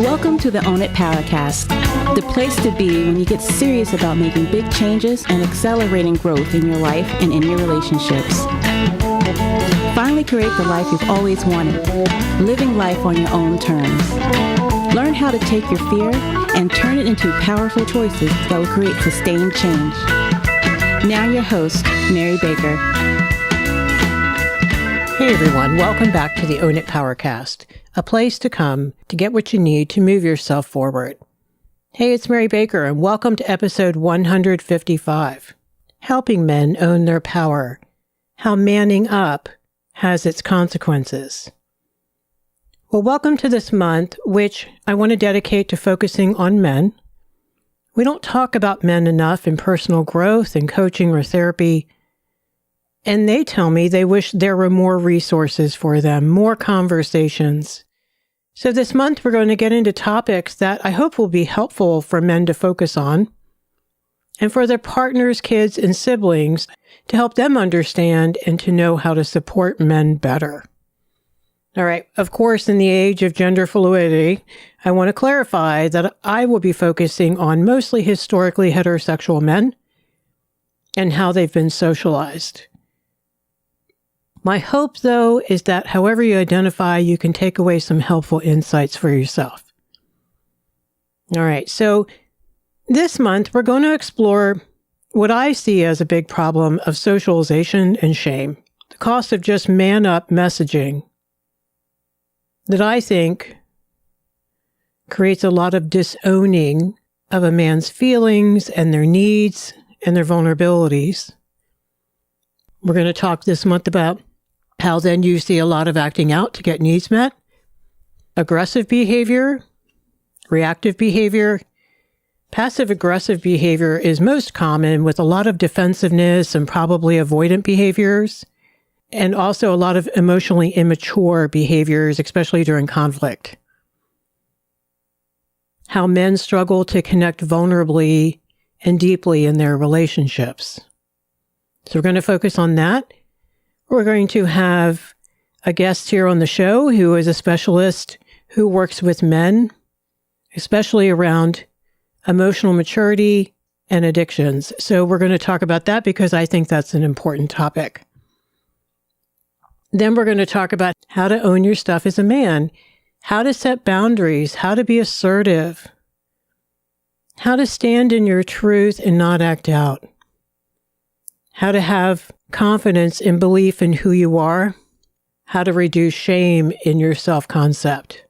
Welcome to the Own It Powercast, the place to be when you get serious about making big changes and accelerating growth in your life and in your relationships. Finally create the life you've always wanted, living life on your own terms. Learn how to take your fear and turn it into powerful choices that will create sustained change. Now your host, Mary Baker. Hey everyone, welcome back to the Own It Powercast, a place to come to get what you need to move yourself forward. Hey, it's Mary Baker, and welcome to episode 155, Helping Men Own Their Power, How Manning Up Has Its Consequences. Well, welcome to this month, which I want to dedicate to focusing on men. We don't talk about men enough in personal growth and coaching or therapy. And they tell me they wish there were more resources for them, more conversations. So this month, we're going to get into topics that I hope will be helpful for men to focus on, and for their partners, kids, and siblings to help them understand and to know how to support men better. All right. Of course, in the age of gender fluidity, I want to clarify that I will be focusing on mostly historically heterosexual men and how they've been socialized. My hope, though, is that however you identify, you can take away some helpful insights for yourself. All right, so this month, we're going to explore what I see as a big problem of socialization and shame, the cost of just man-up messaging that I think creates a lot of disowning of a man's feelings and their needs and their vulnerabilities. We're going to talk this month about how then you see a lot of acting out to get needs met, aggressive behavior, reactive behavior. Passive-aggressive behavior is most common with a lot of defensiveness and probably avoidant behaviors, and also a lot of emotionally immature behaviors, especially during conflict. How men struggle to connect vulnerably and deeply in their relationships. So we're going to focus on that. We're going to have a guest here on the show who is a specialist who works with men, especially around emotional maturity and addictions. So we're going to talk about that because I think that's an important topic. Then we're going to talk about how to own your stuff as a man, how to set boundaries, how to be assertive, how to stand in your truth and not act out, how to have confidence and belief in who you are, how to reduce shame in your self-concept.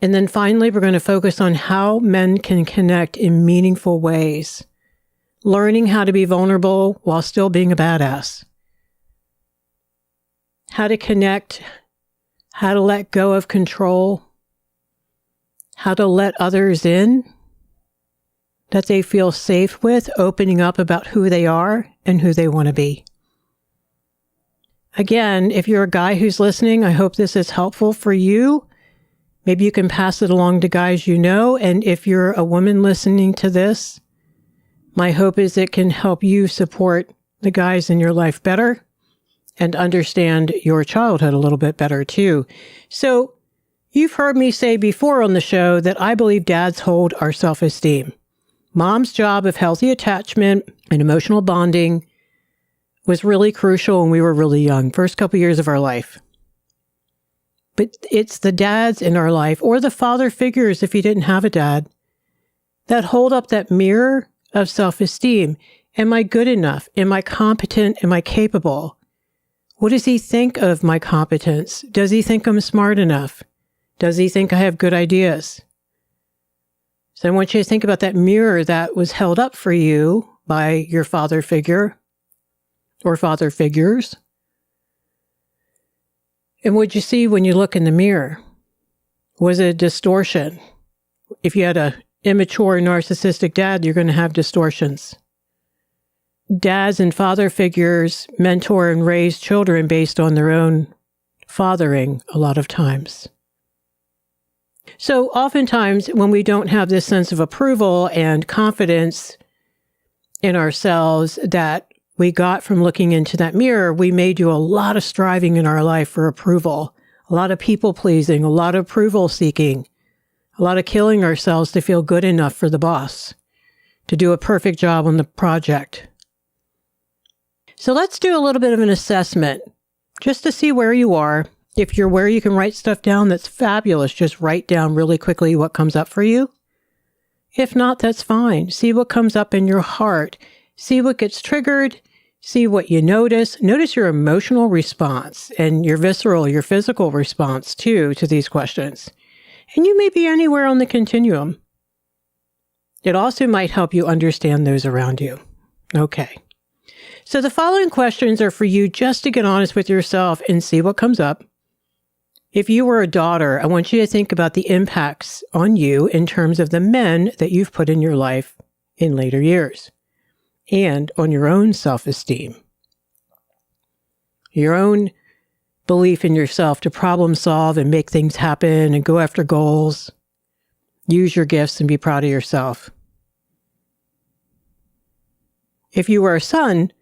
And then finally, we're going to focus on how men can connect in meaningful ways, learning how to be vulnerable while still being a badass, how to connect, how to let go of control, how to let others in that they feel safe with, opening up about who they are and who they want to be. Again, if you're a guy who's listening, I hope this is helpful for you. Maybe you can pass it along to guys you know. And if you're a woman listening to this, my hope is it can help you support the guys in your life better and understand your childhood a little bit better too. So you've heard me say before on the show that I believe dads hold our self-esteem. Mom's job of healthy attachment and emotional bonding was really crucial when we were really young, first couple years of our life. But it's the dads in our life, or the father figures if you didn't have a dad, that hold up that mirror of self-esteem. Am I good enough? Am I competent? Am I capable? What does he think of my competence? Does he think I'm smart enough? Does he think I have good ideas? So I want you to think about that mirror that was held up for you by your father figure or father figures. And what'd you see when you look in the mirror? Was it a distortion? If you had an immature narcissistic dad, you're going to have distortions. Dads and father figures mentor and raise children based on their own fathering a lot of times. So oftentimes when we don't have this sense of approval and confidence in ourselves that we got from looking into that mirror, we may do a lot of striving in our life for approval, a lot of people pleasing, a lot of approval seeking, a lot of killing ourselves to feel good enough for the boss, to do a perfect job on the project. So let's do a little bit of an assessment just to see where you are. If you're where you can write stuff down, that's fabulous. Just write down really quickly what comes up for you. If not, that's fine. See what comes up in your heart. See what gets triggered. See what you notice. Notice your emotional response and your visceral, your physical response too to these questions. And you may be anywhere on the continuum. It also might help you understand those around you. Okay. So the following questions are for you just to get honest with yourself and see what comes up. If you were a daughter, I want you to think about the impacts on you in terms of the men that you've put in your life in later years, and on your own self-esteem, your own belief in yourself to problem solve and make things happen and go after goals, use your gifts and be proud of yourself. If you were a son,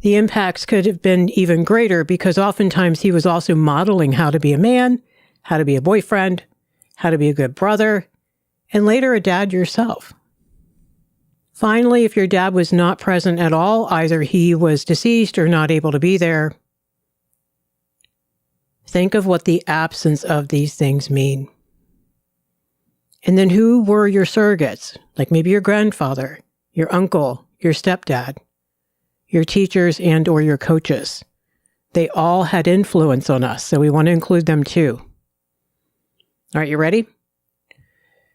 the impacts could have been even greater because oftentimes he was also modeling how to be a man, how to be a boyfriend, how to be a good brother, and later a dad yourself. Finally, if your dad was not present at all, either he was deceased or not able to be there, think of what the absence of these things mean. And then who were your surrogates? Like maybe your grandfather, your uncle, your stepdad, your teachers and or your coaches. They all had influence on us, so we want to include them too. All right, you ready?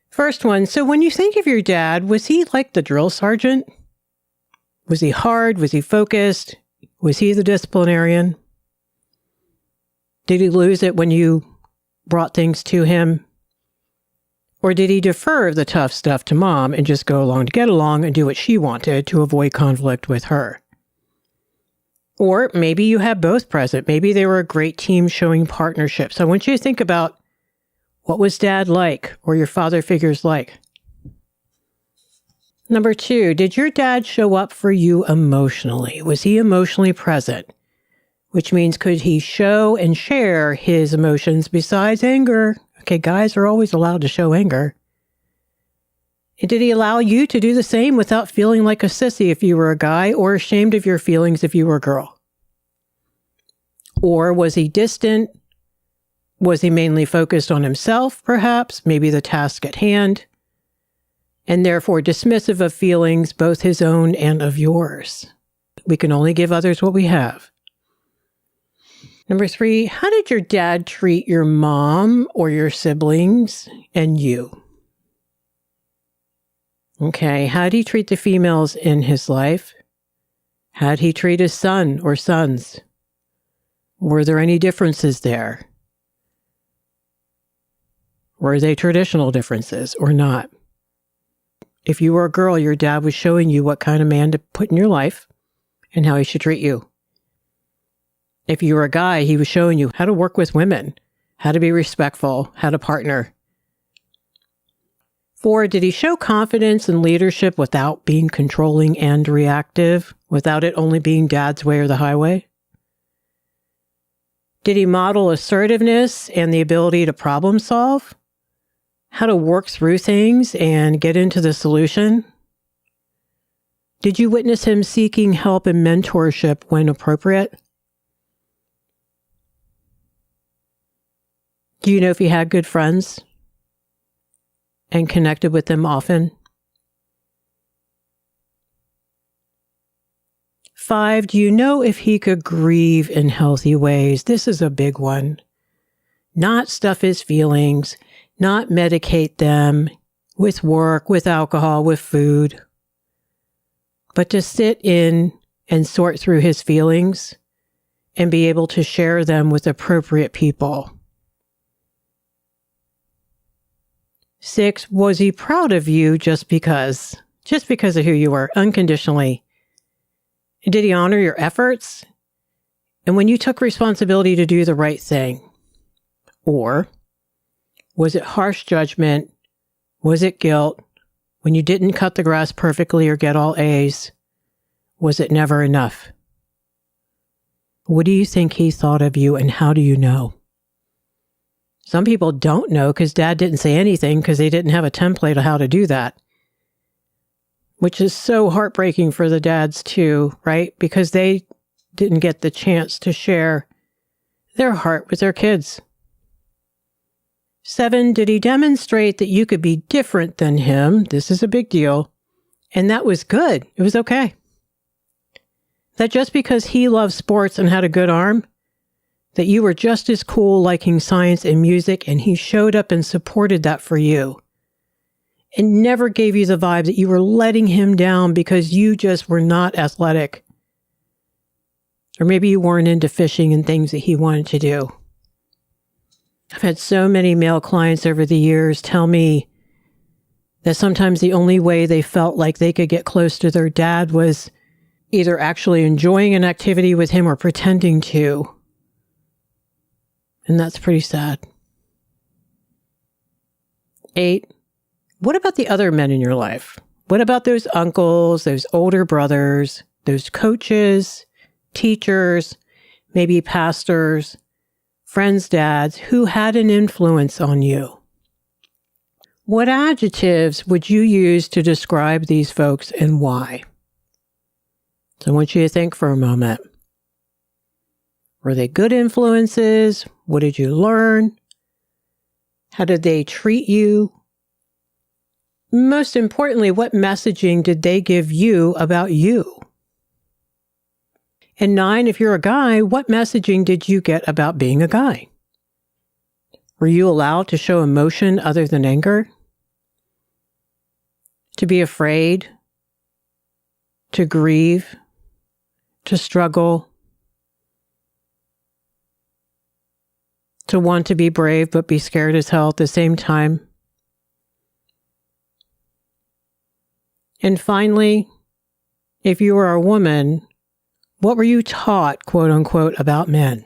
First one, so when you think of your dad, was he like the drill sergeant? Was he hard? Was he focused? Was he the disciplinarian? Did he lose it when you brought things to him? Or did he defer the tough stuff to mom and just go along to get along and do what she wanted to avoid conflict with her? Or maybe you have both present. Maybe they were a great team showing partnership. So I want you to think about what was dad like or your father figures like. Number 2, did your dad show up for you emotionally? Was he emotionally present? Which means could he show and share his emotions besides anger? Okay, guys are always allowed to show anger. And did he allow you to do the same without feeling like a sissy if you were a guy or ashamed of your feelings if you were a girl? Or was he distant? Was he mainly focused on himself, perhaps, maybe the task at hand, and therefore dismissive of feelings, both his own and of yours? We can only give others what we have. Number 3, how did your dad treat your mom or your siblings and you? Okay, how did he treat the females in his life? How did he treat his son or sons? Were there any differences there? Were they traditional differences or not? If you were a girl, your dad was showing you what kind of man to put in your life and how he should treat you. If you were a guy, he was showing you how to work with women, how to be respectful, how to partner. 4, did he show confidence and leadership without being controlling and reactive, without it only being dad's way or the highway? Did he model assertiveness and the ability to problem solve? How to work through things and get into the solution? Did you witness him seeking help and mentorship when appropriate? Do you know if he had good friends and connected with them often? 5, do you know if he could grieve in healthy ways? This is a big one. Not stuff his feelings, not medicate them with work, with alcohol, with food, but to sit in and sort through his feelings and be able to share them with appropriate people. 6, was he proud of you just because of who you were, unconditionally? Did he honor your efforts? And when you took responsibility to do the right thing? Or was it harsh judgment? Was it guilt? When you didn't cut the grass perfectly or get all A's, was it never enough? What do you think he thought of you and how do you know? Some people don't know because dad didn't say anything because they didn't have a template of how to do that. Which is so heartbreaking for the dads too, right? Because they didn't get the chance to share their heart with their kids. 7, did he demonstrate that you could be different than him? This is a big deal. And that was good. It was okay. That just because he loved sports and had a good arm, that you were just as cool liking science and music, and he showed up and supported that for you. And never gave you the vibe that you were letting him down because you just were not athletic. Or maybe you weren't into fishing and things that he wanted to do. I've had so many male clients over the years tell me that sometimes the only way they felt like they could get close to their dad was either actually enjoying an activity with him or pretending to. And that's pretty sad. 8, what about the other men in your life? What about those uncles, those older brothers, those coaches, teachers, maybe pastors, friends' dads who had an influence on you? What adjectives would you use to describe these folks and why? So I want you to think for a moment. Were they good influences? What did you learn? How did they treat you? Most importantly, what messaging did they give you about you? And 9, if you're a guy, what messaging did you get about being a guy? Were you allowed to show emotion other than anger? To be afraid? To grieve? To struggle? To want to be brave but be scared as hell at the same time? And finally, if you were a woman, what were you taught, quote unquote, about men?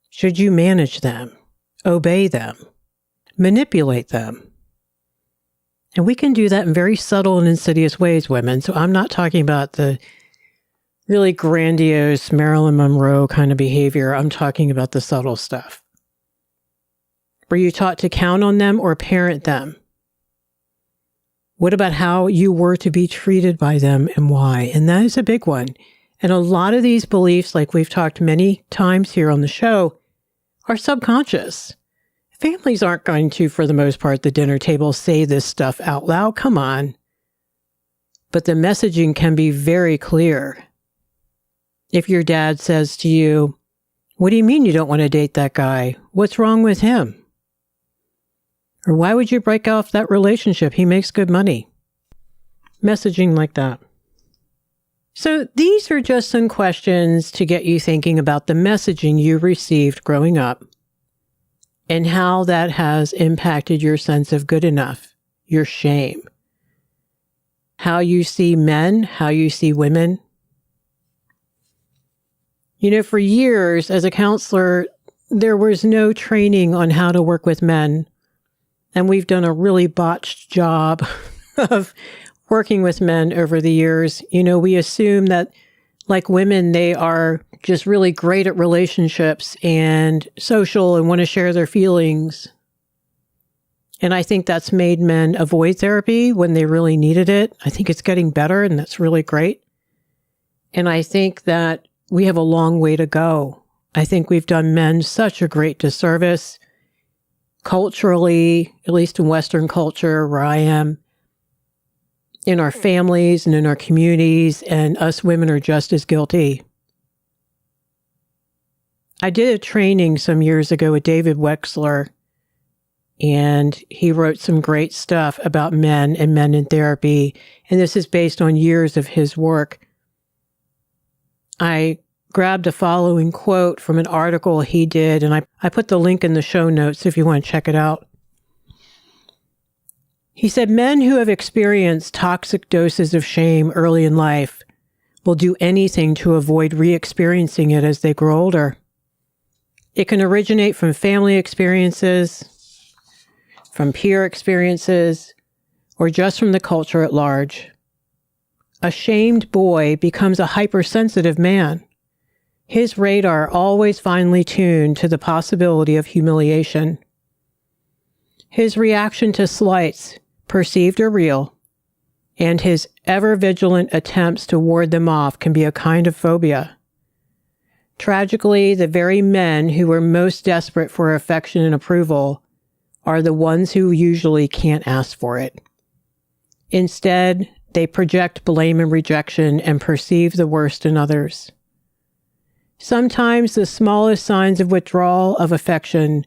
Should you manage them, obey them, manipulate them? And we can do that in very subtle and insidious ways, women. So I'm not talking about the really grandiose Marilyn Monroe kind of behavior. I'm talking about the subtle stuff. Were you taught to count on them or parent them? What about how you were to be treated by them and why? And that is a big one. And a lot of these beliefs, like we've talked many times here on the show, are subconscious. Families aren't going to, for the most part, at the dinner table, say this stuff out loud. Come on. But the messaging can be very clear. If your dad says to you, "What do you mean you don't want to date that guy? What's wrong with him?" Or "Why would you break off that relationship? He makes good money." Messaging like that. So these are just some questions to get you thinking about the messaging you received growing up and how that has impacted your sense of good enough, your shame, how you see men, how you see women. You know, for years as a counselor, there was no training on how to work with men. And we've done a really botched job of working with men over the years. You know, we assume that, like women, they are just really great at relationships and social and want to share their feelings. And I think that's made men avoid therapy when they really needed it. I think it's getting better, and that's really great. And I think that we have a long way to go. I think we've done men such a great disservice. Culturally, at least in Western culture where I am, in our families and in our communities, and us women are just as guilty. I did a training some years ago with David Wexler, and he wrote some great stuff about men and men in therapy, and this is based on years of his work. I grabbed a following quote from an article he did, and I put the link in the show notes if you want to check it out. He said, "Men who have experienced toxic doses of shame early in life will do anything to avoid re-experiencing it as they grow older. It can originate from family experiences, from peer experiences, or just from the culture at large. A shamed boy becomes a hypersensitive man. His radar always finely tuned to the possibility of humiliation. His reaction to slights, perceived or real, and his ever-vigilant attempts to ward them off can be a kind of phobia. Tragically, the very men who are most desperate for affection and approval are the ones who usually can't ask for it. Instead, they project blame and rejection and perceive the worst in others. Sometimes the smallest signs of withdrawal of affection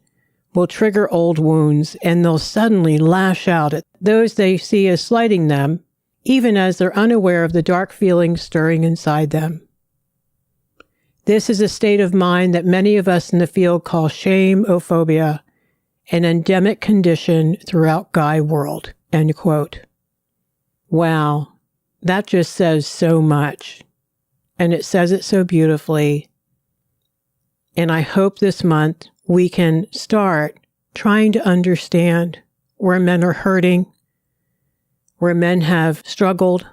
will trigger old wounds, and they'll suddenly lash out at those they see as slighting them, even as they're unaware of the dark feelings stirring inside them. This is a state of mind that many of us in the field call shame-ophobia, an endemic condition throughout guy world, end quote. Wow, that just says so much, and it says it so beautifully. And I hope this month we can start trying to understand where men are hurting, where men have struggled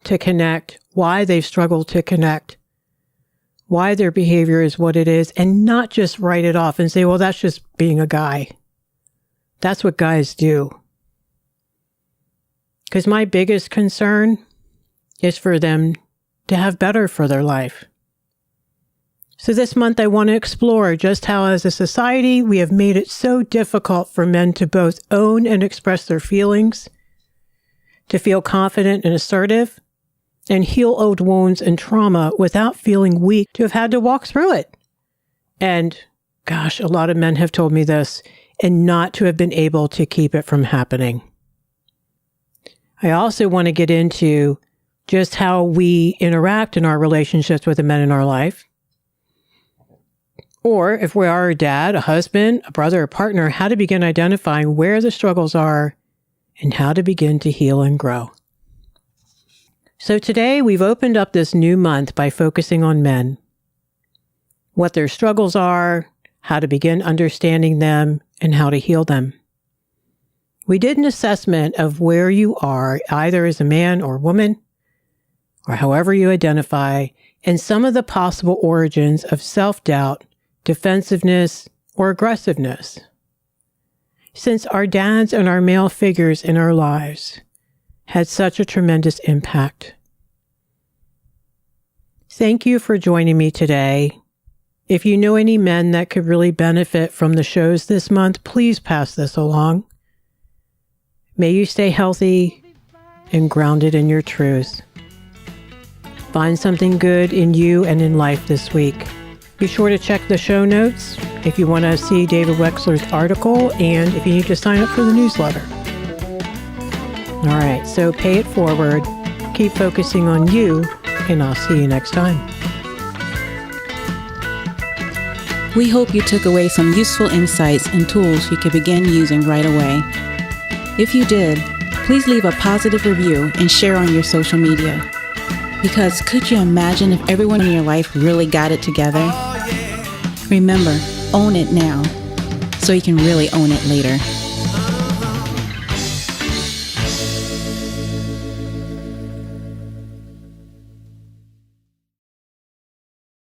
to connect, why they've struggled to connect, why their behavior is what it is, and not just write it off and say, well, that's just being a guy. That's what guys do. Because my biggest concern is for them to have better for their life. So this month I want to explore just how as a society we have made it so difficult for men to both own and express their feelings, to feel confident and assertive, and heal old wounds and trauma without feeling weak to have had to walk through it. And gosh, a lot of men have told me this, and not to have been able to keep it from happening. I also want to get into just how we interact in our relationships with the men in our life. Or if we are a dad, a husband, a brother, a partner, how to begin identifying where the struggles are and how to begin to heal and grow. So today we've opened up this new month by focusing on men, what their struggles are, how to begin understanding them, and how to heal them. We did an assessment of where you are, either as a man or woman, or however you identify, and some of the possible origins of self-doubt, defensiveness, or aggressiveness. Since our dads and our male figures in our lives had such a tremendous impact. Thank you for joining me today. If you know any men that could really benefit from the shows this month, please pass this along. May you stay healthy and grounded in your truth. Find something good in you and in life this week. Be sure to check the show notes if you want to see David Wexler's article and if you need to sign up for the newsletter. All right, so pay it forward, keep focusing on you, and I'll see you next time. We hope you took away some useful insights and tools you could begin using right away. If you did, please leave a positive review and share on your social media. Because could you imagine if everyone in your life really got it together? Remember, own it now, so you can really own it later.